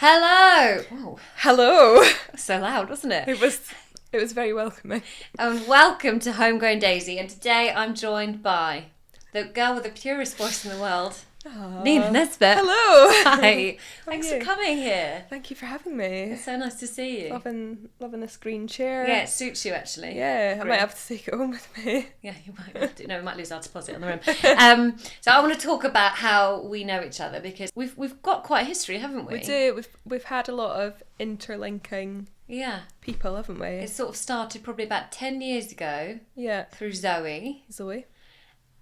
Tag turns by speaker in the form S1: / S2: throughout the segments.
S1: Hello! Whoa,
S2: Hello.
S1: so loud, wasn't it?
S2: It was very welcoming.
S1: And welcome to Homegrown Daisy. And today I'm joined by the girl with the purest voice in the world, Nina Nesbitt.
S2: Hello.
S1: Hi. Thanks for coming here.
S2: Thank you for having me.
S1: It's so nice to see you.
S2: Loving this green chair.
S1: Yeah, it suits you actually.
S2: Yeah,
S1: Great.
S2: I might have to take it home with me.
S1: Yeah, you might have to. No, we might lose our deposit on the room. So I want to talk about how we know each other because we've got quite a history, haven't we?
S2: We do. We've had a lot of interlinking people, haven't we?
S1: It sort of started probably about 10 years ago.
S2: Yeah.
S1: Through Zoe.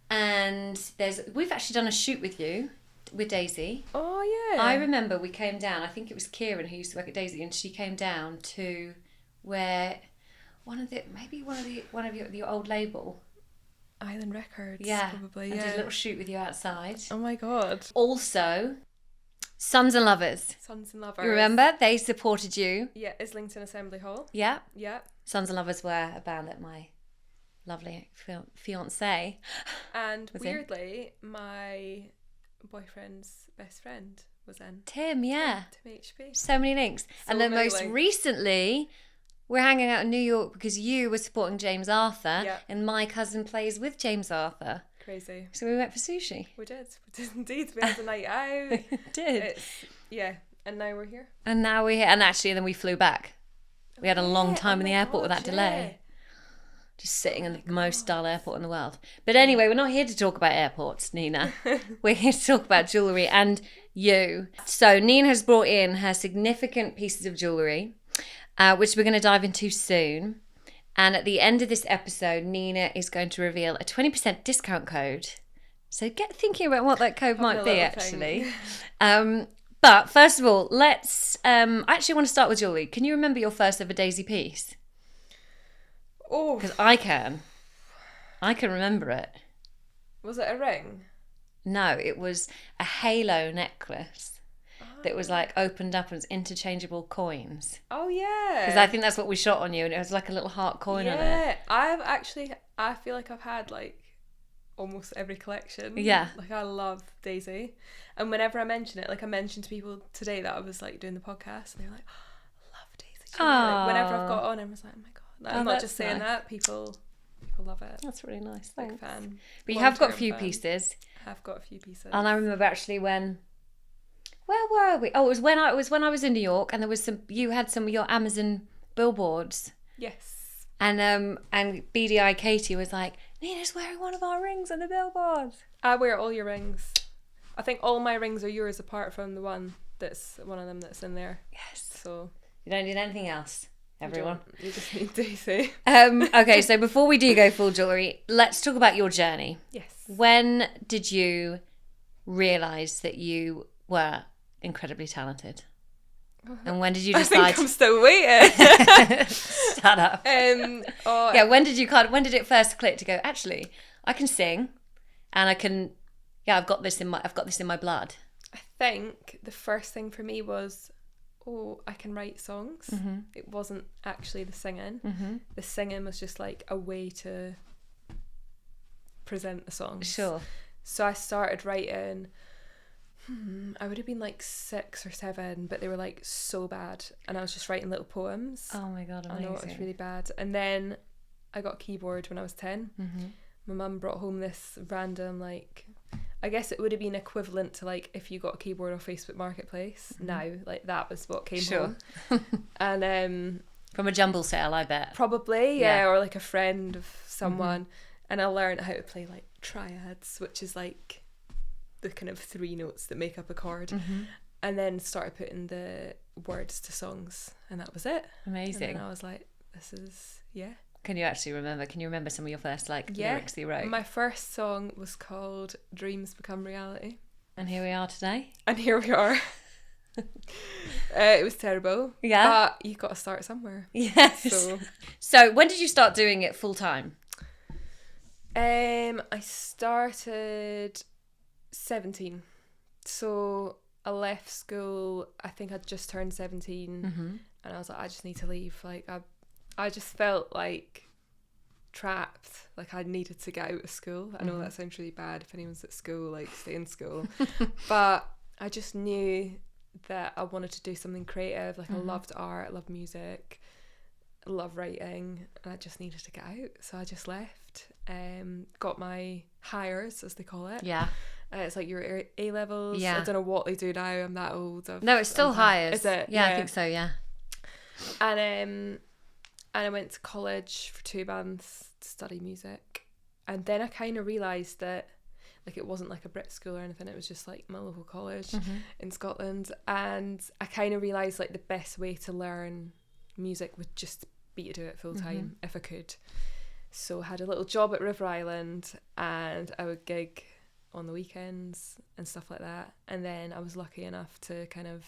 S1: And we've actually done a shoot with you, with Daisy.
S2: Oh yeah.
S1: I remember we came down. I think it was Kieran who used to work at Daisy, and she came down to where one of your old label,
S2: Island Records.
S1: yeah,
S2: probably.
S1: and
S2: Yeah.
S1: did a little shoot with you outside.
S2: Oh my god.
S1: Also, Sons and Lovers.
S2: Sons and Lovers.
S1: You remember they supported you?
S2: Yeah, Islington Assembly Hall.
S1: Yeah.
S2: Yeah.
S1: Sons and Lovers were a band that my lovely fiance.
S2: And
S1: was
S2: weirdly, my boyfriend's best friend was in.
S1: Tim, yeah.
S2: Tim HP.
S1: So many links. And then most recently, we're hanging out in New York because you were supporting James Arthur, and my cousin plays with James Arthur.
S2: Crazy.
S1: So we went for sushi.
S2: We did indeed. We had a night out.
S1: We did.
S2: And now we're here.
S1: And now we're here. And actually, then we flew back. We had a long time in the airport with that delay. Just sitting in the most dull airport in the world. But anyway, we're not here to talk about airports, Nina. We're here to talk about jewellery and you. So Nina has brought in her significant pieces of jewellery, which we're going to dive into soon. And at the end of this episode, Nina is going to reveal a 20% discount code. So get thinking about what that code might be, actually. But first of all, let's... I actually want to start with jewellery. Can you remember your first ever Daisy piece?
S2: Oh,
S1: because I can remember it.
S2: Was it a ring?
S1: No, it was a halo necklace that was like opened up and was interchangeable coins.
S2: Oh yeah,
S1: because I think that's what we shot on you, and it was like a little heart coin on it.
S2: Yeah, I feel like I've had like almost every collection.
S1: Yeah,
S2: like I love Daisy, and whenever I mention it, like I mentioned to people today that I was like doing the podcast, and they're like, oh, I love Daisy. Like, whenever I've got on, I was like, oh my god. I'm not just saying that. People love it.
S1: That's really nice. Thanks.
S2: Big fan.
S1: But you have got a few pieces.
S2: I've got a few pieces.
S1: And I remember actually where were we? Oh, it was when I was in New York, and there was you had some of your Amazon billboards.
S2: Yes.
S1: And BDI Katie was like, Nina's wearing one of our rings on the billboard.
S2: I wear all your rings. I think all my rings are yours apart from the one that's one of them that's in there.
S1: Yes.
S2: So
S1: you don't need anything else. Everyone.
S2: You just need Daisy.
S1: Okay, so before we do go full jewellery, let's talk about your journey.
S2: Yes.
S1: When did you realise that you were incredibly talented? And when did you decide?
S2: I think I'm still waiting.
S1: Shut up. Yeah, when did it first click to go, actually, I can sing and I can, I've got this in my blood.
S2: I think the first thing for me was, I can write songs. Mm-hmm. It wasn't actually the singing. Mm-hmm. The singing was just like a way to present the songs.
S1: Sure.
S2: So I started writing, I would have been like 6 or 7, but they were like so bad. And I was just writing little poems.
S1: Oh my God, amazing.
S2: I know, it was really bad. And then I got a keyboard when I was 10. Mm-hmm. My mum brought home this random I guess it would have been equivalent to like if you got a keyboard on Facebook Marketplace now, like that was what came home. And
S1: from a jumble sale, I bet.
S2: Probably, yeah, or like a friend of someone. Mm-hmm. And I learned how to play like triads, which is like the kind of 3 notes that make up a chord. Mm-hmm. And then started putting the words to songs, and that was it.
S1: Amazing.
S2: And then I was like, this is
S1: Can you actually remember? Can you remember some of your first lyrics you wrote?
S2: My first song was called Dreams Become Reality.
S1: And here we are today.
S2: And here we are. It was terrible.
S1: Yeah.
S2: But you got to start somewhere.
S1: Yes. So when did you start doing it full time?
S2: I started 17. So I left school, I think I'd just turned 17. Mm-hmm. And I was like, I just need to leave. Like I just felt like trapped, like I needed to get out of school. I know that sounds really bad if anyone's at school, like stay in school. But I just knew that I wanted to do something creative. Like I loved art, I loved music, I love writing, and I just needed to get out. So I just left, got my hires, as they call it.
S1: Yeah.
S2: It's like your A-levels.
S1: Yeah.
S2: I don't know what they do now. I'm that old.
S1: No, it's still hires.
S2: Is it?
S1: Yeah, I think so, yeah.
S2: And I went to college for 2 months to study music. And then I kind of realised that like it wasn't like a Brit school or anything, it was just like my local college in Scotland. And I kind of realised like the best way to learn music would just be to do it full time if I could. So I had a little job at River Island, and I would gig on the weekends and stuff like that. And then I was lucky enough to kind of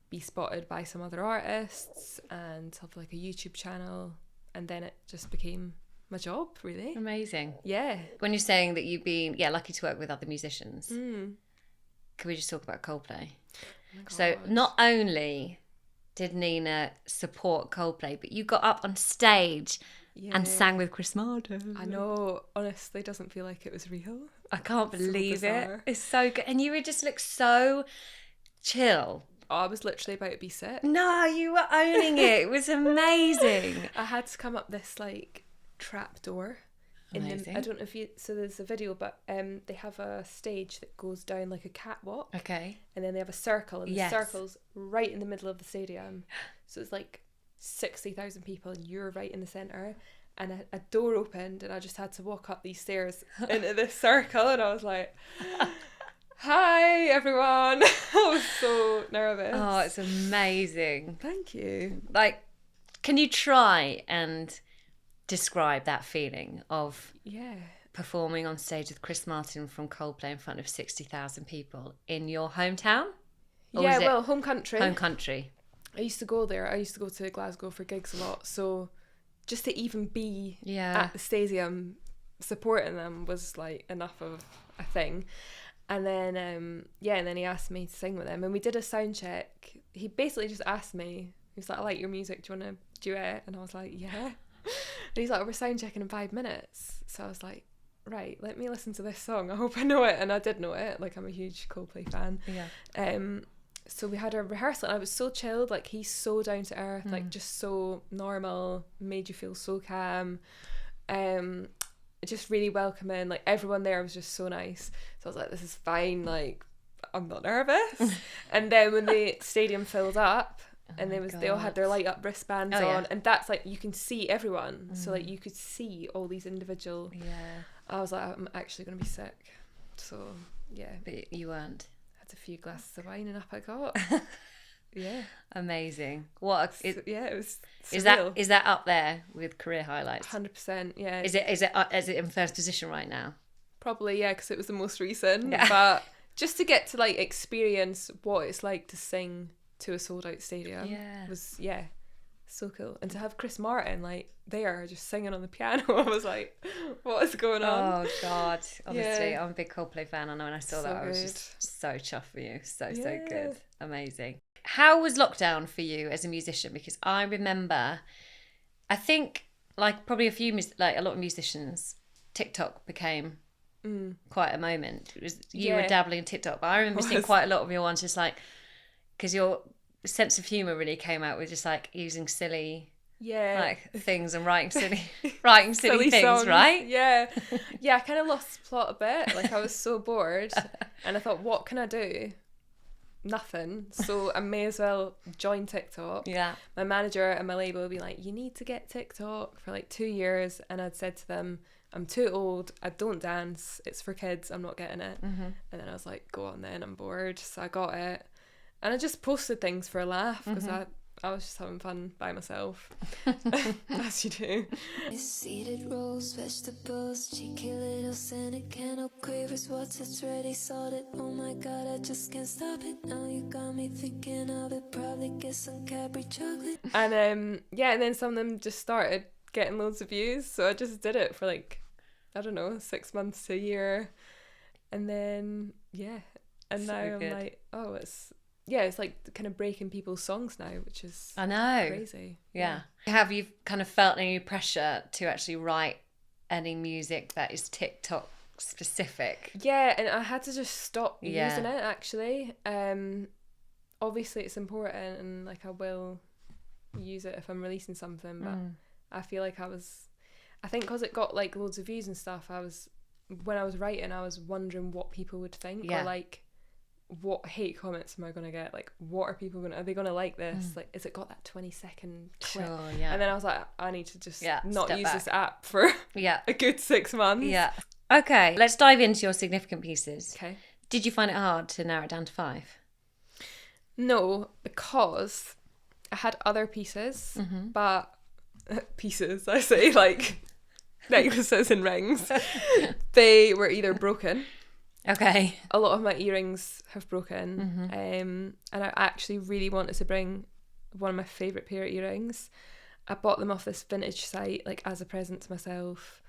S2: be spotted by some other artists and have like a YouTube channel, and then it just became my job, really.
S1: Amazing.
S2: Yeah.
S1: When you're saying that you've been lucky to work with other musicians, can we just talk about Coldplay?
S2: Oh my
S1: So
S2: God.
S1: not only did Nina support Coldplay, but you got up on stage and sang with Chris Martin.
S2: I know, honestly, doesn't feel like it was real.
S1: I can't believe it.
S2: bizarre.
S1: It's so good. And you would just look so chill.
S2: Oh, I was literally about to be sick.
S1: No, you were owning it. It was amazing.
S2: I had to come up this like trap door.
S1: Amazing.
S2: I don't know if you, so there's a video, but they have a stage that goes down like a catwalk.
S1: Okay.
S2: And then they have a circle, and
S1: Yes.
S2: the circle's right in the middle of the stadium. So it's like 60,000 people, and you're right in the centre. And a door opened, and I just had to walk up these stairs into this circle, and I was like, hi everyone. I was so nervous.
S1: Oh, it's amazing.
S2: Thank you.
S1: Like, can you try and describe that feeling of
S2: Yeah.
S1: performing on stage with Chris Martin from Coldplay in front of 60,000 people in your hometown? Or
S2: Yeah,
S1: was it
S2: well, home country.
S1: home country?
S2: I used to go there. I used to go to Glasgow for gigs a lot. So just to even be
S1: Yeah.
S2: at the stadium supporting them was like enough of a thing. And then, and then he asked me to sing with him. And we did a sound check. He basically just asked me, he was like, I like your music. Do you want to duet? And I was like, yeah. And he's like, we're sound checking in 5 minutes. So I was like, right, let me listen to this song. I hope I know it. And I did know it. Like, I'm a huge Coldplay fan.
S1: Yeah.
S2: So we had a rehearsal, and I was so chilled. Like, he's so down to earth, like just so normal, made you feel so calm. Just really welcoming. Like, everyone there was just so nice. So I was like, this is fine. Like, I'm not nervous. And then when the stadium filled up, and they all had their light up wristbands on, and that's like, you can see everyone. So like, you could see all these individual.
S1: Yeah.
S2: I was like, I'm actually gonna be sick. So yeah,
S1: But you weren't.
S2: had a few glasses of wine, and up I got. Yeah.
S1: Amazing. What a,
S2: It was surreal.
S1: is that up there with career highlights?
S2: 100%. Yeah.
S1: Is it in first position right now?
S2: Probably, yeah, because it was the most recent.
S1: Yeah.
S2: But just to get to like experience what it's like to sing to a sold out stadium was so cool. And to have Chris Martin like there just singing on the piano, I was like, what is going on?
S1: Oh God, honestly, I'm a big Coldplay fan. I know when I saw
S2: So
S1: that, I was
S2: good.
S1: just so chuffed for you. So
S2: Yeah.
S1: good, amazing. How was lockdown for you as a musician? Because I remember, I think like probably a lot of musicians, TikTok became quite a moment. It was you were dabbling in TikTok, but I remember seeing quite a lot of your ones just like, because your sense of humour really came out with just like using silly like things and writing silly things,
S2: songs.
S1: right?
S2: Yeah. I kind of lost the plot a bit. Like, I was so bored, and I thought, what can I do? Nothing. So I may as well join TikTok.
S1: Yeah.
S2: My manager and my label would be like, you need to get TikTok for like 2 years, and I'd said to them, I'm too old, I don't dance, it's for kids, I'm not getting it. And then I was like, go on then, I'm bored. So I got it, and I just posted things for a laugh, because I was just having fun by myself. As you do.
S3: Seeded rolls, vegetables, cheeky little cynic, candle quavers, what's it's ready, salted. Oh my god, I just can't stop it. Now you got me thinking of it. Probably get some Cadbury chocolate.
S2: And and then some of them just started getting loads of views. So I just did it for like, I don't know, 6 months to a year. And then and
S1: So
S2: now
S1: good.
S2: I'm like, oh, it's like kind of breaking people's songs now, which is
S1: I know.
S2: crazy.
S1: Yeah. Have you kind of felt any pressure to actually write any music that is TikTok specific?
S2: Yeah, and I had to just stop
S1: Yeah.
S2: using it, actually. obviously it's important, and like I will use it if I'm releasing something, but I feel like I think because it got like loads of views and stuff, when I was writing, I was wondering what people would think, or like what hate comments am I gonna get, like what are people gonna, are they gonna like this, like is it got that 20-second clip?
S1: Sure, yeah.
S2: And then I was like, I need to just not
S1: step
S2: use
S1: back.
S2: this app for a good 6 months.
S1: Yeah. Okay, let's dive into your significant pieces.
S2: Okay.
S1: Did you find it hard to narrow it down to 5?
S2: No, because I had other pieces, but pieces, I say, like necklaces and rings, they were either broken.
S1: Okay.
S2: A lot of my earrings have broken, and I actually really wanted to bring one of my favourite pair of earrings. I bought them off this vintage site, like as a present to myself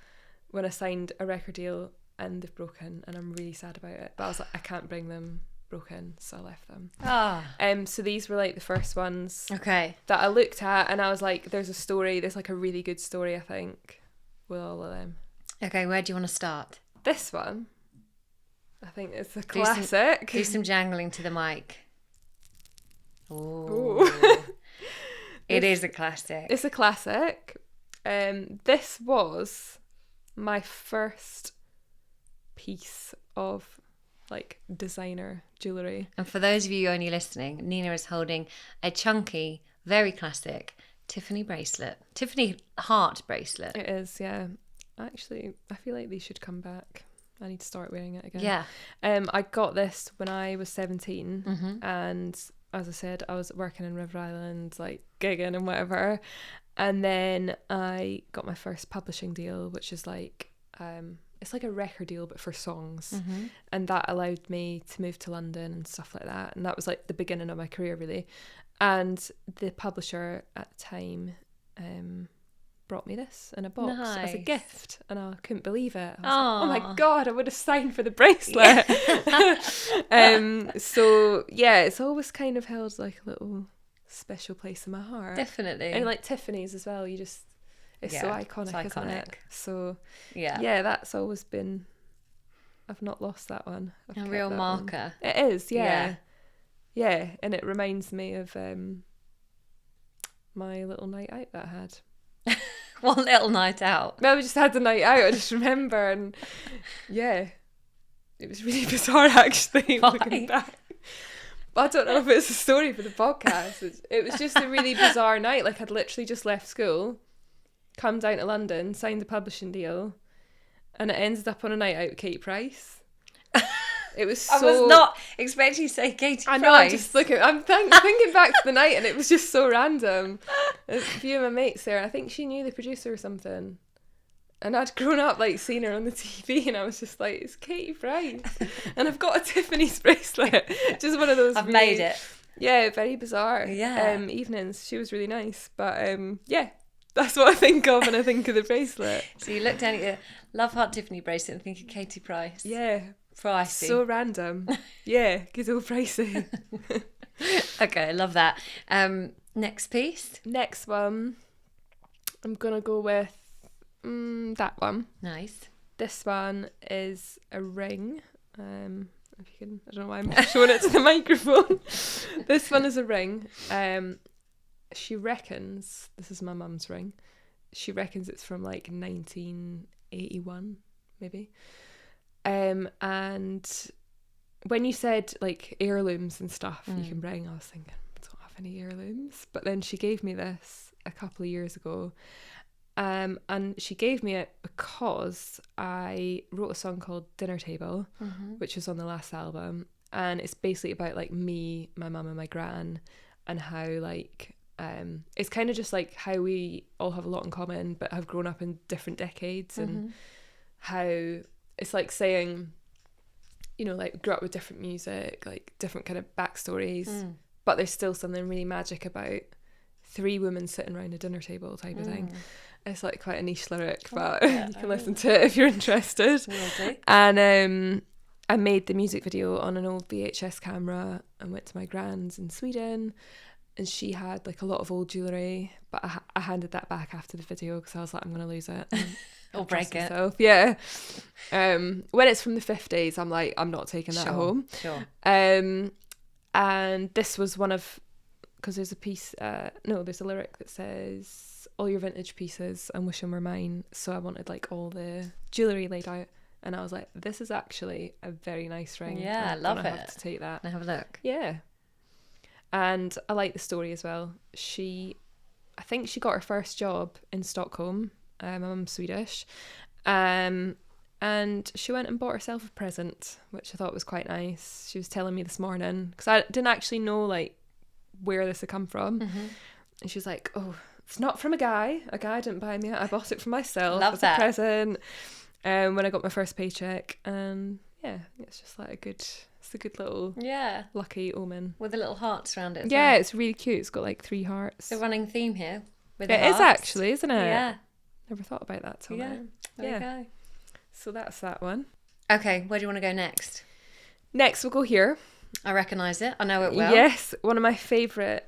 S2: when I signed a record deal, and they've broken, and I'm really sad about it. But I was like, I can't bring them broken, so I left them. So these were like the first ones that I looked at, and I was like, there's like a really good story, I think, with all of them.
S1: Okay, where do you want to start?
S2: This one, I think it's a classic.
S1: Do some jangling to the mic.
S2: Ooh.
S1: It is a classic.
S2: It's a classic. This was my first piece of like designer jewellery.
S1: And for those of you only listening, Nina is holding a chunky, very classic Tiffany bracelet. Tiffany heart bracelet.
S2: It is, yeah. Actually, I feel like these should come back. I need to start wearing it again.
S1: Yeah.
S2: I got this when I was 17, and as I said, I was working in River Island, like gigging and whatever. And then I got my first publishing deal, which is like it's like a record deal but for songs, and that allowed me to move to London and stuff like that, and that was like the beginning of my career really. And the publisher at the time brought me this in a box as a gift, and I couldn't believe it. I was like, oh my god, I would have signed for the bracelet. So yeah, it's always kind of held like a little special place in my heart.
S1: Definitely.
S2: And like Tiffany's as well, it's so iconic, isn't it? So yeah, that's always been, I've not lost that one.
S1: A real marker.
S2: It is, yeah, and it reminds me of my little night out that I had.
S1: One little night out.
S2: No, we just had the night out, I just remember, and yeah, it was really bizarre actually. Looking back. But I don't know if it's a story for the podcast. It was just a really bizarre night. Like I'd literally just left school, come down to London, signed the publishing deal, and it ended up on a night out with Katie Price. It was so...
S1: I was not expecting you to say Katie Price.
S2: I know, I'm just looking... I'm thinking back to the night, and it was just so random. There's a few of my mates there, and I think she knew the producer or something. And I'd grown up, like, seeing her on the TV, and I was just like, it's Katie Price. And I've got a Tiffany's bracelet. Just one of those...
S1: I've made it.
S2: Yeah, very bizarre.
S1: Yeah.
S2: Evenings. She was really nice. But, yeah, that's what I think of when I think of the bracelet.
S1: So you look down at your Love Heart Tiffany bracelet and think of Katie Price.
S2: Yeah.
S1: Pricey.
S2: So random. Yeah, good old pricey.
S1: Okay, I love that. Next piece.
S2: Next one, I'm going to go with that one.
S1: Nice.
S2: This one is a ring. If you can, I don't know why I'm showing it to the microphone. This one is a ring. She reckons, this is my mum's ring, she reckons it's from like 1981, maybe. And when you said like heirlooms and stuff you can bring, I was thinking, I don't have any heirlooms. But then she gave me this a couple of years ago. And she gave me it because I wrote a song called Dinner Table, which was on the last album. And it's basically about like me, my mum and my gran, and how like, it's kind of just like how we all have a lot in common but have grown up in different decades, and how it's like saying, you know, like grew up with different music, like different kind of backstories, but there's still something really magic about 3 women sitting around a dinner table type of thing. It's like quite a niche lyric, but you can listen to it if you're interested. And I made the music video on an old VHS camera and went to my gran's in Sweden, and she had like a lot of old jewellery, but I handed that back after the video because I was like, I'm going to lose it.
S1: Or break it.
S2: Yeah. When it's from the 50s, I'm like, I'm not taking that home.
S1: Sure.
S2: And And this was one of, because there's a piece, there's a lyric that says, all your vintage pieces and wish them were mine. So I wanted like all the jewellery laid out. And I was like, this is actually a very nice ring.
S1: Yeah, I love it.
S2: Have to take that.
S1: Now have a look.
S2: Yeah. And I like the story as well. I think she got her first job in Stockholm. My mum's Swedish. And she went and bought herself a present, which I thought was quite nice. She was telling me this morning, because I didn't actually know like where this had come from. And she was like, oh, it's not from a guy. A guy didn't buy me it. I bought it for myself as a present. When I got my first paycheck. And yeah, it's just like a good little lucky omen.
S1: With the little hearts around it as
S2: yeah,
S1: well.
S2: It's really cute. It's got like 3 hearts.
S1: The running theme here. With
S2: It is actually, isn't it?
S1: Yeah.
S2: Never thought about that till now.
S1: There you go.
S2: So that's that one.
S1: Okay, where do you want to go next?
S2: Next we'll go here.
S1: I recognise it. I know it well.
S2: Yes, one of my favourite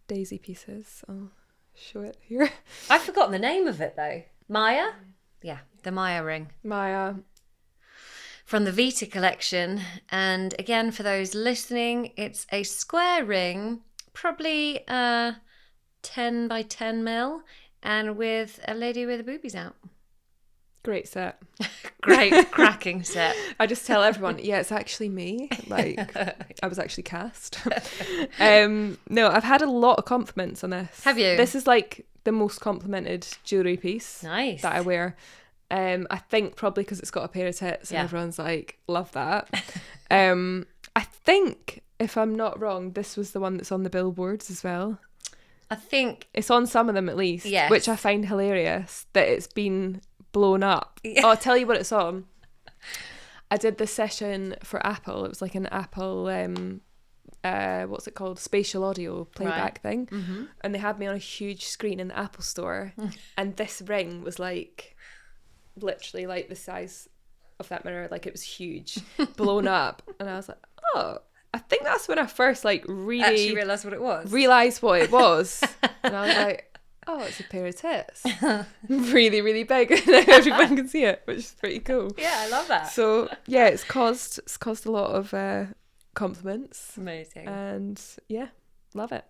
S2: daisy pieces. I'll show it here.
S1: I've forgotten the name of it though. Maya? Yeah, the Maya ring.
S2: Maya.
S1: From the Vita collection. And again, for those listening, it's a square ring, probably 10 by 10 mil, and with a lady with the boobies out.
S2: Great set.
S1: Great, cracking set.
S2: I just tell everyone, yeah, it's actually me. Like, I was actually cast. No, I've had a lot of compliments on this.
S1: Have you?
S2: This is like the most complimented jewellery piece
S1: Nice.
S2: that I wear. I think probably because it's got a pair of tits and everyone's like, love that. I think, if I'm not wrong, this was the one that's on the billboards as well.
S1: I think
S2: It's on some of them at least,
S1: Yes.
S2: which I find hilarious that it's been blown up.
S1: Yeah.
S2: Oh, I'll tell you what it's on. I did this session for Apple. It was like an Apple, what's it called? Spatial audio playback thing.
S1: Mm-hmm.
S2: And they had me on a huge screen in the Apple store. And this ring was like, literally like the size of that mirror. Like it was huge, blown up. And I was like, oh, I think that's when I first like really
S1: actually realised what it was.
S2: realised what it was. And I was like, oh, it's a pair of tits. Really, really big. And everyone can see it, which is pretty cool.
S1: Yeah, I love that.
S2: So yeah, it's caused a lot of compliments.
S1: Amazing.
S2: And yeah, love it.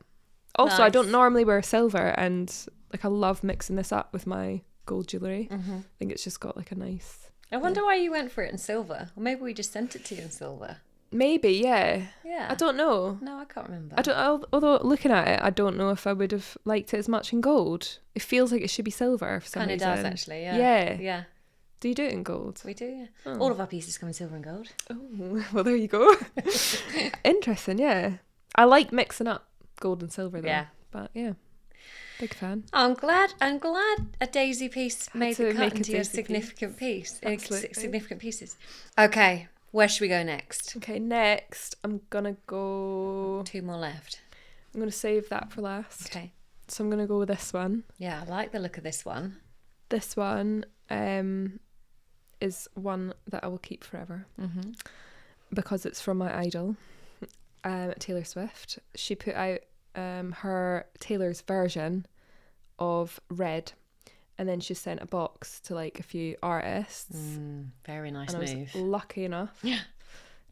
S2: Also, I
S1: Nice.
S2: don't normally wear silver, and like I love mixing this up with my gold jewellery. I think it's just got like a nice...
S1: I wonder why you went for it in silver. Or maybe we just sent it to you in silver.
S2: Maybe, yeah.
S1: Yeah.
S2: I don't know.
S1: No, I can't remember.
S2: Although looking at it, I don't know if I would have liked it as much in gold. It feels like it should be silver for some
S1: Kind of
S2: reason.
S1: does actually, yeah.
S2: Yeah.
S1: Yeah.
S2: Do you do it in gold?
S1: We do, yeah.
S2: Oh.
S1: All of our pieces come in silver and gold.
S2: Oh, well, there you go. Interesting, yeah. I like mixing up gold and silver though.
S1: Yeah.
S2: But yeah, big fan.
S1: I'm glad a daisy piece made
S2: to
S1: the cut
S2: make a
S1: into your
S2: daisy
S1: significant piece.
S2: Absolutely.
S1: Significant pieces. Okay, where should we go next?
S2: Okay, next I'm gonna go...
S1: 2 more left.
S2: I'm gonna save that for last.
S1: Okay.
S2: So I'm gonna go with this one.
S1: Yeah, I like the look of this one.
S2: This one is one that I will keep forever.
S1: Mm-hmm.
S2: Because it's from my idol, Taylor Swift. She put out her Taylor's version of Red, and then she sent a box to like a few artists.
S1: Very nice
S2: And I
S1: move.
S2: was lucky enough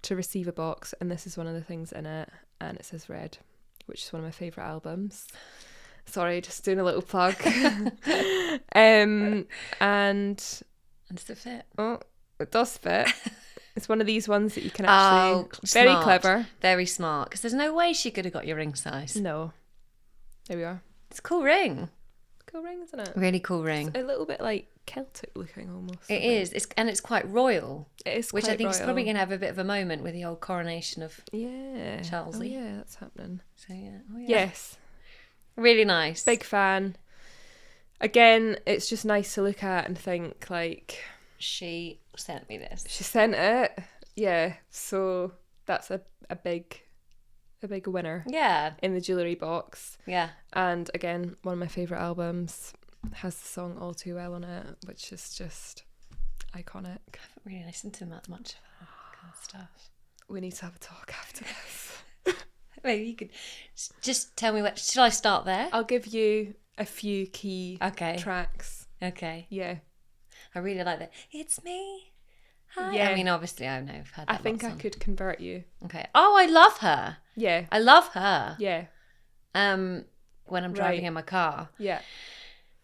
S2: to receive a box, and this is one of the things in it, and it says Red, which is one of my favourite albums. Sorry, just doing a little plug. And
S1: Does it fit?
S2: oh, it does fit. It's one of these ones that you can actually... very
S1: smart.
S2: clever.
S1: Very smart. Because there's no way she could have got your ring size.
S2: No. There we are.
S1: It's a cool ring.
S2: Cool ring, isn't it?
S1: Really cool ring.
S2: It's a little bit like Celtic looking almost.
S1: It is. It's quite royal.
S2: It is
S1: Which
S2: quite
S1: I think is
S2: royal.
S1: probably going to have a bit of a moment with the old coronation of
S2: Yeah.
S1: Charles
S2: Oh,
S1: Lee.
S2: yeah, that's happening.
S1: So yeah. Oh, yeah.
S2: Yes.
S1: Really nice.
S2: Big fan. Again, it's just nice to look at and think like...
S1: She sent me this.
S2: She sent it. Yeah. So that's a big winner
S1: Yeah.
S2: in the jewellery box.
S1: Yeah.
S2: And again, one of my favourite albums has the song All Too Well on it, which is just iconic.
S1: I haven't really listened to much of that kind of stuff.
S2: We need to have a talk after this.
S1: Maybe you could just tell me what. Should I start there?
S2: I'll give you a few key
S1: Okay.
S2: tracks.
S1: Okay.
S2: Yeah.
S1: I really like that. It's me. Hi.
S2: Yeah.
S1: I mean, obviously, I know I've heard that.
S2: I think I could convert you.
S1: Okay. Oh, I love her.
S2: Yeah.
S1: I love her.
S2: Yeah.
S1: When I'm driving
S2: Right.
S1: in my car,
S2: Yeah.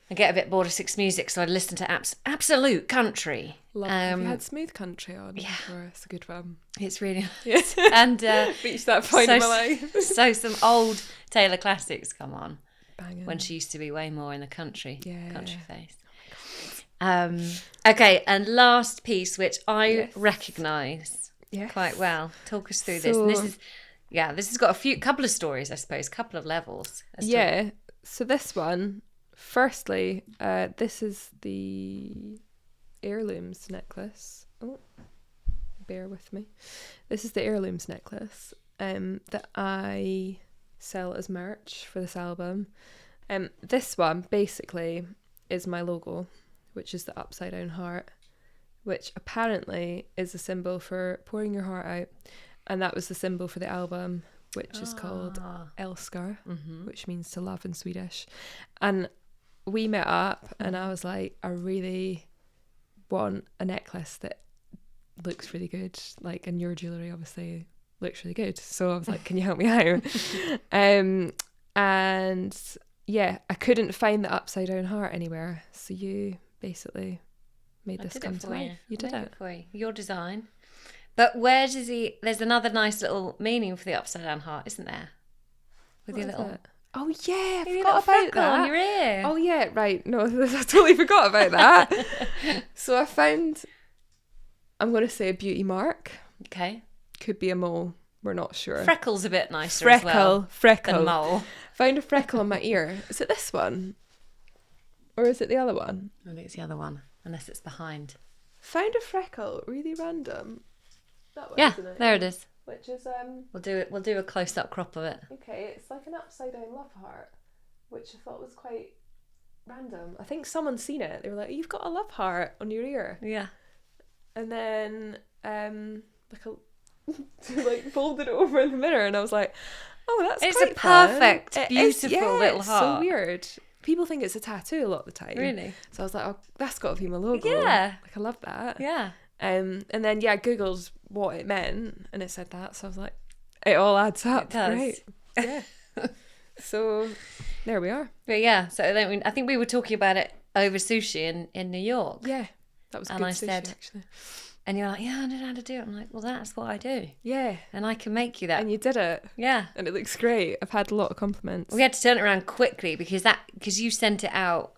S1: I get a bit bored of 6 music, so I listen to absolute country.
S2: Love have you had Smooth Country on?
S1: Yeah.
S2: Or it's a good one.
S1: It's really
S2: Yeah.
S1: and
S2: Reached that point in my life.
S1: so some old Taylor classics come on
S2: Banging.
S1: when she used to be way more in the country
S2: Yeah.
S1: face. Okay, and last piece, which I recognise
S2: Yes.
S1: quite well. Talk us through this. And this has got a couple of stories, I suppose, couple of levels.
S2: Yeah. So this one, firstly, this is the heirlooms necklace. Oh, bear with me. This is the heirlooms necklace that I sell as merch for this album. This one basically is my logo, which is the upside down heart, which apparently is a symbol for pouring your heart out. And that was the symbol for the album, which is called Älskar, which means to love in Swedish. And we met up and I was like, I really want a necklace that looks really good, like, and your jewellery obviously looks really good. So I was like, can you help me out? And yeah, I couldn't find the upside down heart anywhere. So you basically made this come to life. You did it.
S1: For you. Your design. But where does there's another nice little meaning for the upside down heart, isn't there? With
S2: What
S1: your
S2: is
S1: little...
S2: it? Oh yeah, I
S1: Your
S2: forgot
S1: little
S2: about
S1: freckle
S2: that.
S1: on your ear.
S2: Oh yeah, right. No, I totally forgot about that. So I found, I'm going to say a beauty mark.
S1: Okay.
S2: Could be a mole. We're not sure.
S1: Freckle's a bit nicer as well
S2: Freckle.
S1: than mole.
S2: Found a freckle on my ear. Is it this one? Or is it the other one?
S1: I think it's the other one, unless it's behind.
S2: Found a freckle, really random. That one,
S1: Yeah,
S2: isn't it?
S1: there it is.
S2: Which is,
S1: We'll do a close-up crop of it.
S2: okay, it's like an upside down love heart, which I thought was quite random. I think someone's seen it. They were like, you've got a love heart on your ear.
S1: Yeah.
S2: And then like folded it over in the mirror, and I was like, oh, that's
S1: It's
S2: quite
S1: a perfect,
S2: fun.
S1: beautiful little
S2: it's
S1: heart.
S2: so weird. People think it's a tattoo a lot of the time.
S1: Really?
S2: So I was like, oh, that's got to be my logo.
S1: Yeah.
S2: Like, I love that.
S1: Yeah.
S2: And then I googled what it meant, and it said that. So I was like, it all adds up.
S1: It does.
S2: Great. Yeah. So there we are.
S1: But yeah, so then I think we were talking about it over sushi in New York.
S2: Yeah. That was
S1: And
S2: good
S1: I
S2: sushi,
S1: said-
S2: actually.
S1: And you're like, yeah, I don't know how to do it. I'm like, well, that's what I do.
S2: Yeah.
S1: And I can make you that.
S2: And you did it.
S1: Yeah.
S2: And it looks great. I've had a lot of compliments.
S1: We had to turn it around quickly because you sent it out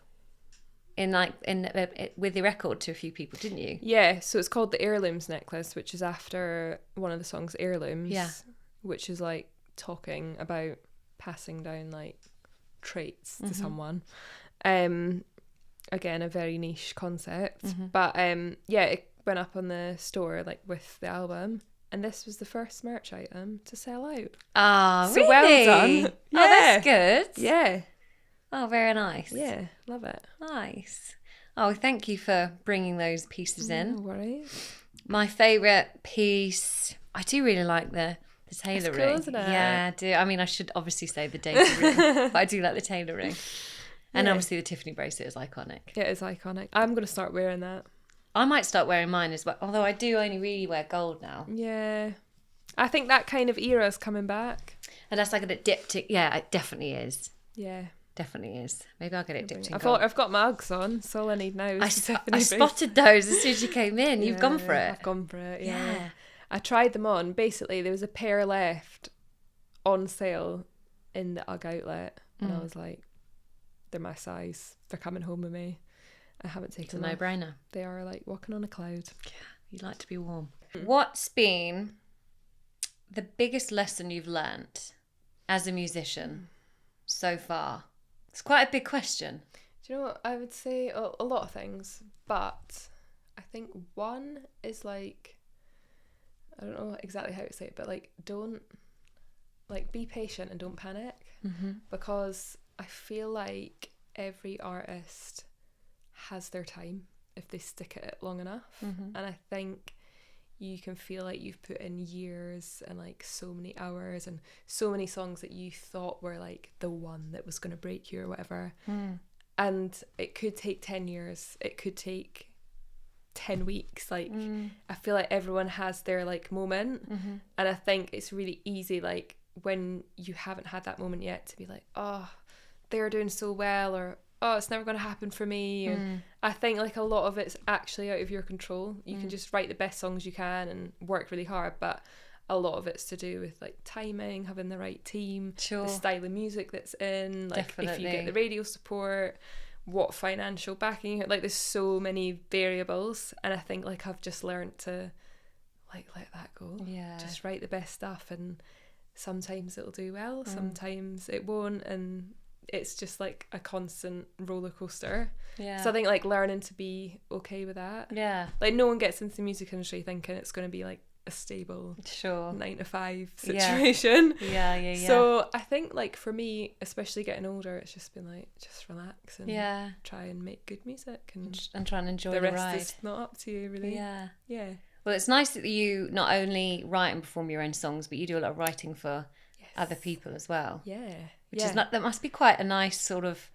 S1: with the record to a few people, didn't you?
S2: Yeah, so it's called the Heirlooms necklace, which is after one of the songs, Heirlooms.
S1: Yeah.
S2: Which is like talking about passing down like traits to someone. Again, a very niche concept. But it went up on the store like with the album. And this was the first merch item to sell out.
S1: Ah,
S2: So
S1: really?
S2: well done.
S1: Oh,
S2: Yeah.
S1: that's good.
S2: Yeah.
S1: Oh, very nice.
S2: Yeah, love it.
S1: Nice. Oh, thank you for bringing those pieces in.
S2: No worries.
S1: My favourite piece, I do really like the Taylor
S2: It's cool,
S1: ring.
S2: isn't it?
S1: Yeah, I do. I mean, I should obviously say the Daisy ring, but I do like the Taylor ring. And
S2: Yeah.
S1: obviously the Tiffany bracelet is iconic.
S2: Yeah, it's iconic. I'm going to start wearing that.
S1: I might start wearing mine as well, although I do only really wear gold now.
S2: Yeah. I think that kind of era is coming back.
S1: And that's like a diptych. Yeah, it definitely is.
S2: Yeah.
S1: Definitely is. Maybe I'll get it dipped in
S2: I've
S1: gold.
S2: got my Uggs on, so all I need now is
S1: I
S2: Tiffany
S1: spotted those as soon as you came in. You've gone for it.
S2: I've gone for it,
S1: Yeah.
S2: I tried them on. Basically, there was a pair left on sale in the Ugg outlet, and I was like, they're my size. They're coming home with me. I haven't
S1: It's a
S2: taken them off.
S1: no-brainer.
S2: They are like walking on a cloud.
S1: You like to be warm. What's been the biggest lesson you've learnt as a musician so far? It's quite a big question.
S2: Do you know what? I would say a lot of things, but I think one is like, I don't know exactly how to say it, but like, don't, like, be patient and don't panic, because I feel like every artist has their time if they stick at it long enough. And I think you can feel like you've put in years and like so many hours and so many songs that you thought were like the one that was going to break you or whatever. And it could take 10 years, it could take 10 weeks. Like I feel like everyone has their like moment, and I think it's really easy like when you haven't had that moment yet to be like, oh, they're doing so well, or oh, it's never going to happen for me. And I think like a lot of it's actually out of your control. You can just write the best songs you can and work really hard, but a lot of it's to do with like timing, having the right team, the style of music that's in, like if you get the radio support, what financial backing you have. Like there's so many variables, and I think like I've just learned to like let that go. Just write the best stuff, and sometimes it'll do well, sometimes it won't, and it's just like a constant roller coaster. So I think like learning to be okay with that. Like no one gets into the music industry thinking it's going to be like a stable 9 to 5 situation. So I think like for me, especially getting older, it's just been like just relax and try and make good music and try and enjoy the rest. Ride. Is not up to you really.
S1: Well, it's nice that you not only write and perform your own songs, but you do a lot of writing for other people as well. Which is not, that must be quite a nice sort of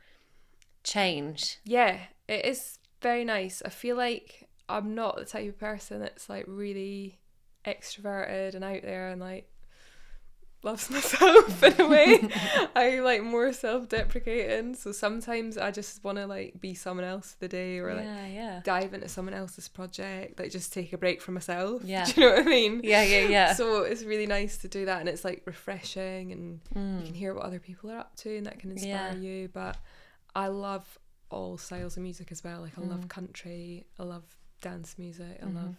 S1: change.
S2: It is very nice. I feel like I'm not the type of person that's like really extroverted and out there and like loves myself in a way. I like more self-deprecating, so sometimes I just want to like be someone else for the day, or like dive into someone else's project, like just take a break from myself. Do you know what I mean? So it's really nice to do that, and it's like refreshing, and you can hear what other people are up to, and that can inspire you. But I love all styles of music as well. Like I love country, I love dance music, I love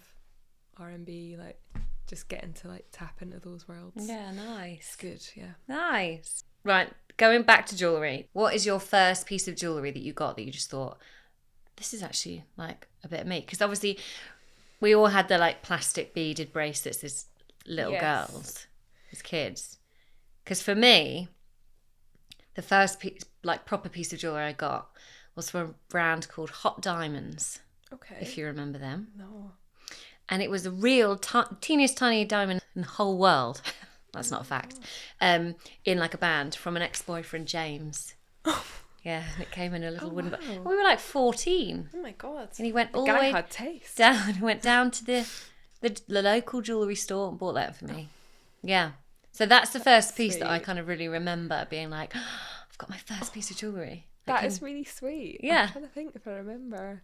S2: R&B, like just getting to like tap into those worlds.
S1: Nice.
S2: It's good.
S1: Nice. Right, going back to jewellery, what is your first piece of jewellery that you got that you just thought, this is actually like a bit of me? Because obviously we all had the like plastic beaded bracelets as little girls, as kids. Because for me, the first piece, like proper piece of jewellery I got was from a brand called Hot Diamonds. If you remember them.
S2: No.
S1: And it was a real teeniest tiny diamond in the whole world. That's not a fact. In like a band from an ex-boyfriend, James. And it came in a little wooden. We were like 14.
S2: Oh my god!
S1: And he went all the way
S2: had taste.
S1: down. He went down to the local jewellery store and bought that for me. So that's the first piece that I kind of really remember being like, oh, I've got my first piece of jewellery.
S2: That is really sweet. I'm trying to think if I remember.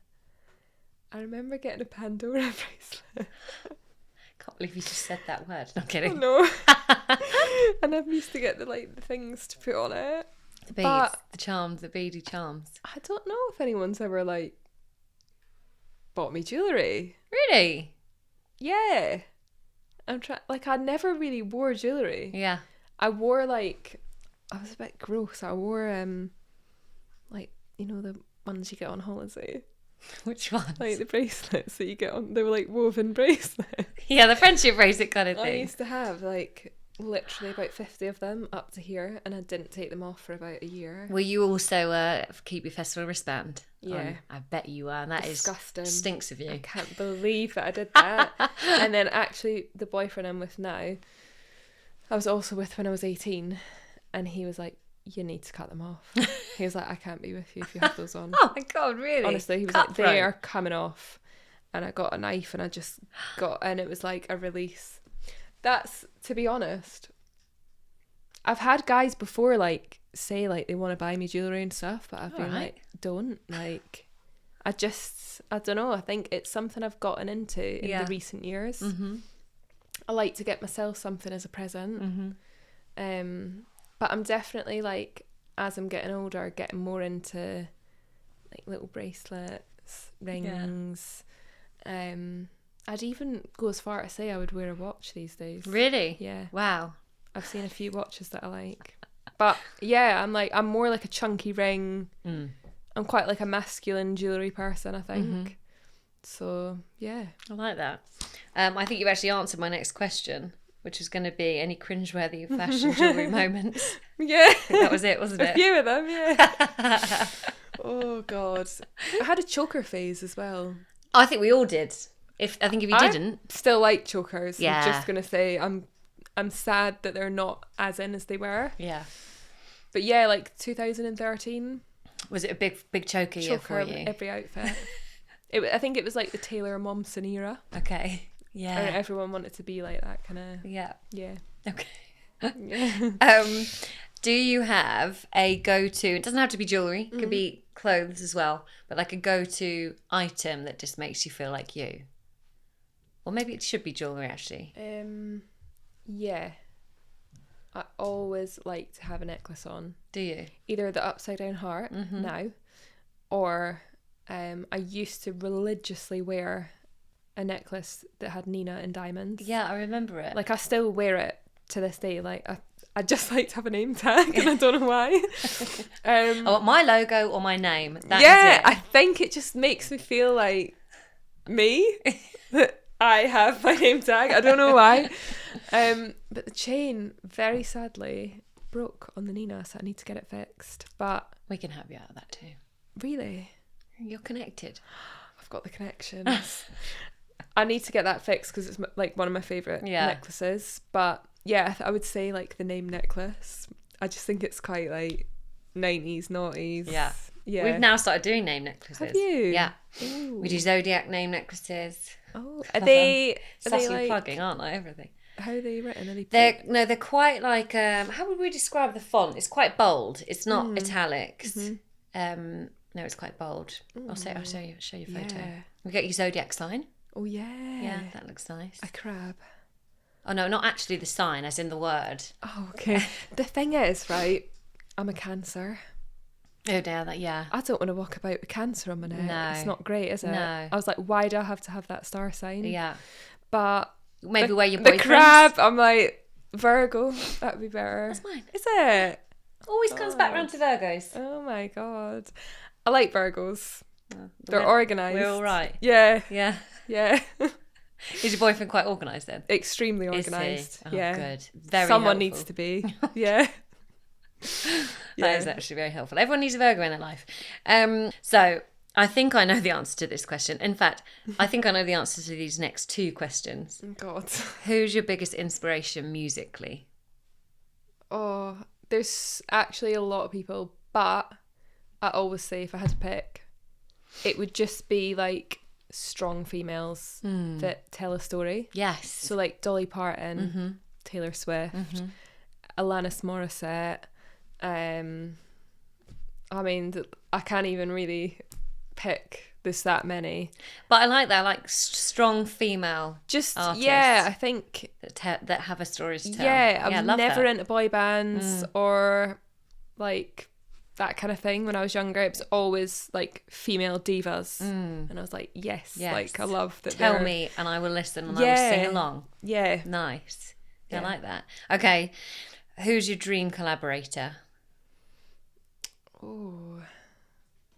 S2: I remember getting a Pandora bracelet.
S1: Can't believe you just said that word. Not kidding.
S2: No. And I used to get the things to put on it.
S1: The beads, the charms, the beady charms.
S2: I don't know if anyone's ever like bought me jewellery.
S1: Really?
S2: Yeah. I'm trying. Like I never really wore jewellery. I wore like, I was a bit gross. I wore like, you know, the ones you get on holiday.
S1: Which ones?
S2: Like the bracelets that you get on. They were like woven bracelets.
S1: The friendship bracelet kind of thing.
S2: I used to have like literally about 50 of them up to here, and I didn't take them off for about a year.
S1: Were you also keep your festival wristband?
S2: Yeah.
S1: I bet you were, and that
S2: disgusting.
S1: Stinks of you.
S2: I can't believe that I did that. And then actually the boyfriend I'm with now, I was also with when I was 18, and he was like, you need to cut them off. He was like, I can't be with you if you have those on.
S1: Oh my god, really?
S2: Honestly, he was like, they are coming off. And I got a knife, and I just and it was like a release. That's, to be honest, I've had guys before like say like they want to buy me jewellery and stuff, but I've been like, don't. Like I don't know, I think it's something I've gotten into in the recent years. I like to get myself something as a present. But I'm definitely like, as I'm getting older, getting more into like little bracelets, rings. I'd even go as far to say I would wear a watch these days.
S1: Really?
S2: Yeah.
S1: Wow.
S2: I've seen a few watches that I like. But yeah, I'm more like a chunky ring. I'm quite like a masculine jewellery person, I think. So yeah.
S1: I like that. I think you've actually answered my next question, which is going to be any cringeworthy fashion jewellery moments.
S2: Yeah.
S1: I think that was it, wasn't it?
S2: A few of them, yeah. Oh God. I had a choker phase as well.
S1: I think we all did. I think if you didn't.
S2: I still like chokers.
S1: Yeah.
S2: I'm just going to say I'm sad that they're not as in as they were.
S1: Yeah.
S2: But yeah, like 2013.
S1: Was it a big choker year for you?
S2: Every outfit. I think it was like the Taylor Momsen era.
S1: Okay. Yeah.
S2: And everyone wanted to be like that kind of.
S1: Yeah.
S2: Yeah.
S1: Okay.
S2: Yeah.
S1: Do you have a go-to? It doesn't have to be jewellery. It could be clothes as well. But like a go-to item that just makes you feel like you. Or maybe it should be jewellery, actually.
S2: Yeah. I always like to have a necklace on.
S1: Do you?
S2: Either the upside down heart now, or I used to religiously wear a necklace that had Nina in diamonds.
S1: Yeah, I remember it.
S2: Like I still wear it to this day. Like I just like to have a name tag, and I don't know why.
S1: I want my logo or my name. That
S2: yeah,
S1: is it.
S2: I think it just makes me feel like me. That I have my name tag. I don't know why. But the chain, very sadly, broke on the Nina, so I need to get it fixed. But
S1: we can help you out of that too.
S2: Really?
S1: You're connected.
S2: I've got the connections. I need to get that fixed because it's like one of my favourite necklaces. But yeah, I would say like the name necklace. I just think it's quite like 90s, noughties.
S1: Yeah.
S2: Yeah.
S1: We've now started doing name necklaces.
S2: Have you?
S1: Yeah.
S2: Ooh.
S1: We do zodiac name necklaces.
S2: Oh, are they
S1: Sassy
S2: like,
S1: plugging, aren't they? Everything.
S2: How are they written? Are they
S1: They're quite like how would we describe the font? It's quite bold. It's not italics. No, it's quite bold. I'll show you a photo.
S2: Yeah.
S1: We got your zodiac sign.
S2: Oh yeah.
S1: Yeah, that looks nice.
S2: A crab.
S1: Oh no, not actually the sign, as in the word.
S2: Oh, okay. The thing is, right, I'm a Cancer.
S1: Oh dear, that
S2: I don't want to walk about with Cancer on my neck.
S1: No.
S2: It's not great, is it?
S1: No.
S2: I was like, why do I have to have that star sign?
S1: Yeah.
S2: But
S1: maybe where your
S2: the
S1: boyfriend's.
S2: crab, I'm like, Virgo, that'd be better.
S1: That's mine.
S2: Is it?
S1: Always comes back round to Virgos.
S2: Oh my god. I like Virgos. They're organised.
S1: We're all right.
S2: Yeah.
S1: Yeah.
S2: Yeah.
S1: Is your boyfriend quite organised then?
S2: Extremely
S1: Is
S2: organised.
S1: he? Oh,
S2: yeah.
S1: good. Very
S2: Someone
S1: helpful.
S2: needs to be. Yeah.
S1: That is actually very helpful. Everyone needs a Virgo in their life. So I think I know the answer to this question. In fact, I think I know the answer to these next two questions.
S2: God.
S1: Who's your biggest inspiration musically?
S2: Oh, there's actually a lot of people, but I always say if I had to pick, it would just be like strong females that tell a story.
S1: Yes.
S2: So like Dolly Parton, Taylor Swift, Alanis Morissette. I mean, I can't even really pick. There's that many.
S1: But I like that. I like strong female
S2: Just
S1: artists.
S2: Yeah, I think
S1: that have a story to tell.
S2: Yeah, I was
S1: love
S2: never
S1: that.
S2: into boy bands or like that kind of thing when I was younger. It was always like female divas, and I was like, yes. Like I love that.
S1: Tell me, and I will listen, and I will sing along.
S2: Yeah,
S1: Nice.
S2: Yeah.
S1: I like that. Okay, who's your dream collaborator?
S2: Oh,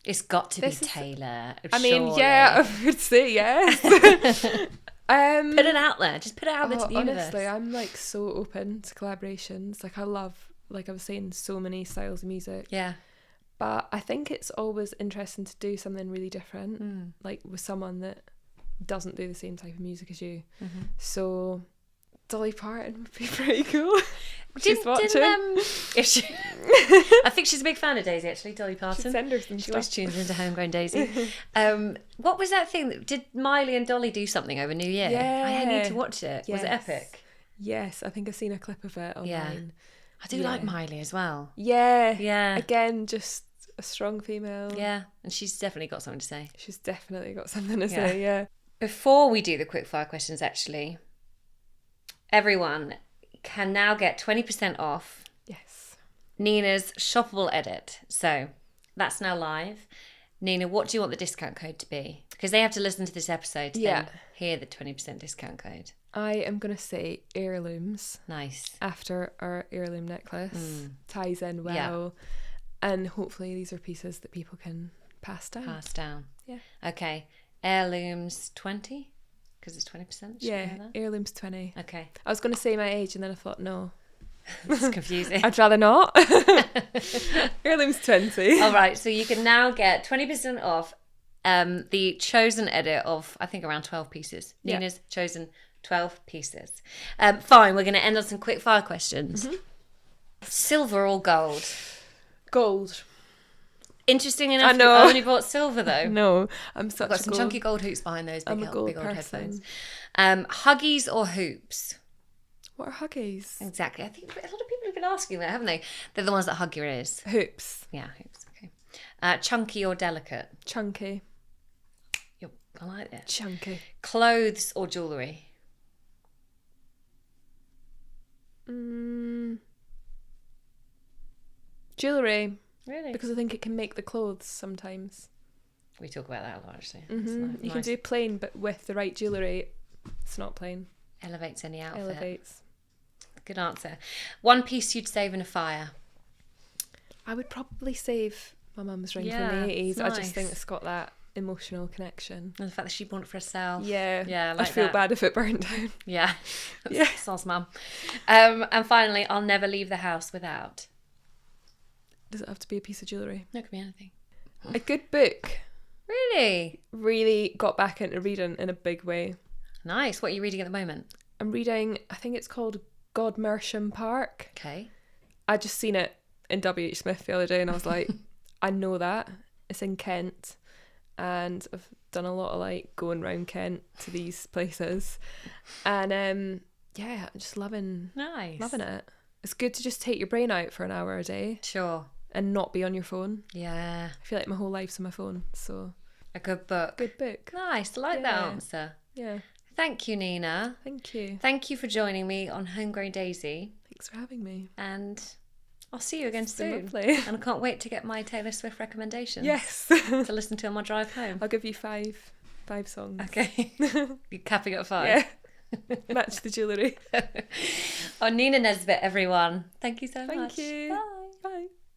S1: It's got to be Taylor.
S2: I mean,
S1: surely.
S2: yeah, I would say yes.
S1: Put it out there. Just put it out there to the universe.
S2: Honestly, I'm like so open to collaborations. Like I love, like I was saying, so many styles of music.
S1: Yeah.
S2: But I think it's always interesting to do something really different, like with someone that doesn't do the same type of music as you. So Dolly Parton would be pretty cool. She's watching.
S1: I think she's a big fan of Daisy, actually, Dolly Parton.
S2: Should send her some
S1: She always
S2: stuff.
S1: tunes into Homegrown Daisy. What was that thing? Did Miley and Dolly do something over New Year? I need to watch it. Was it
S2: Yes.
S1: epic?
S2: Yes, I think I've seen a clip of it online.
S1: I do like Miley as well.
S2: Yeah. Again, just a strong female.
S1: Yeah, and she's definitely got something to say.
S2: She's definitely got something to say, yeah.
S1: Before we do the quickfire questions, actually, everyone can now get 20% off
S2: Yes.
S1: Nina's shoppable edit. So that's now live. Nina, what do you want the discount code to be? Because they have to listen to this episode to then hear the 20% discount code.
S2: I am going to say heirlooms.
S1: Nice.
S2: After our heirloom necklace. Ties in well.
S1: Yeah.
S2: And hopefully these are pieces that people can pass down.
S1: Pass down.
S2: Yeah.
S1: Okay. Heirlooms 20? Because it's 20%?
S2: Yeah, heirlooms 20.
S1: Okay.
S2: I was going to say my age and then I thought, no.
S1: That's confusing.
S2: I'd rather not. Heirlooms 20.
S1: All right. So you can now get 20% off the chosen edit of, I think, around 12 pieces.
S2: Yeah.
S1: Nina's chosen 12 pieces. Fine. We're going to end on some quick fire questions. Silver or gold?
S2: Gold.
S1: Interesting enough,
S2: I know.
S1: you only bought silver though.
S2: No, I'm such
S1: I've got
S2: a
S1: some
S2: gold.
S1: chunky gold hoops behind those
S2: I'm
S1: big,
S2: a gold
S1: big old
S2: person.
S1: headphones. Huggies or hoops?
S2: What are huggies?
S1: Exactly. I think a lot of people have been asking that, haven't they? They're the ones that hug your ears.
S2: Hoops.
S1: Yeah, hoops. Okay. Chunky or delicate?
S2: Chunky.
S1: Yep, I like it.
S2: Chunky.
S1: Clothes or jewellery?
S2: Jewellery.
S1: Really?
S2: Because I think it can make the clothes sometimes.
S1: We talk about that a lot, actually.
S2: You can do plain, but with the right jewellery, it's not plain.
S1: Elevates any outfit.
S2: Elevates.
S1: Good answer. One piece you'd save in a fire?
S2: I would probably save my mum's ring
S1: Yeah,
S2: from the 80s.
S1: it's
S2: I just think
S1: nice.
S2: it's got that emotional connection.
S1: And the fact that she bought it for herself.
S2: Yeah.
S1: Yeah, I like
S2: I'd feel
S1: that.
S2: bad if it burned down.
S1: Yeah.
S2: Yeah.
S1: Soz mum. And finally, I'll never leave the house without.
S2: Does it have to be a piece of jewellery?
S1: No, it could be anything.
S2: A good book.
S1: Really?
S2: Really got back into reading in a big way.
S1: Nice. What are you reading at the moment?
S2: I'm reading, I think it's called Godmersham Park.
S1: Okay.
S2: I just seen it in W.H. Smith the other day and I was like, I know that. It's in Kent. And I've done a lot of like going round Kent to these places. And yeah, I'm just loving it. It's good to just take your brain out for an hour a day
S1: Sure.
S2: and not be on your phone.
S1: Yeah.
S2: I feel like my whole life's on my phone. So
S1: A good book.
S2: good book.
S1: Nice. I like that
S2: Yeah.
S1: answer.
S2: Yeah.
S1: Thank you, Nina.
S2: Thank you.
S1: Thank you for joining me on Homegrown Daisy.
S2: Thanks for having me.
S1: And I'll see you again
S2: It's been
S1: soon.
S2: lovely.
S1: And I can't wait to get my Taylor Swift recommendations.
S2: Yes.
S1: To listen to on my drive home.
S2: I'll give you five songs.
S1: Okay. You're capping at 5.
S2: Yeah. Match the jewellery.
S1: Oh, Nina Nesbitt, everyone. Thank you so much.
S2: Thank you.
S1: Bye.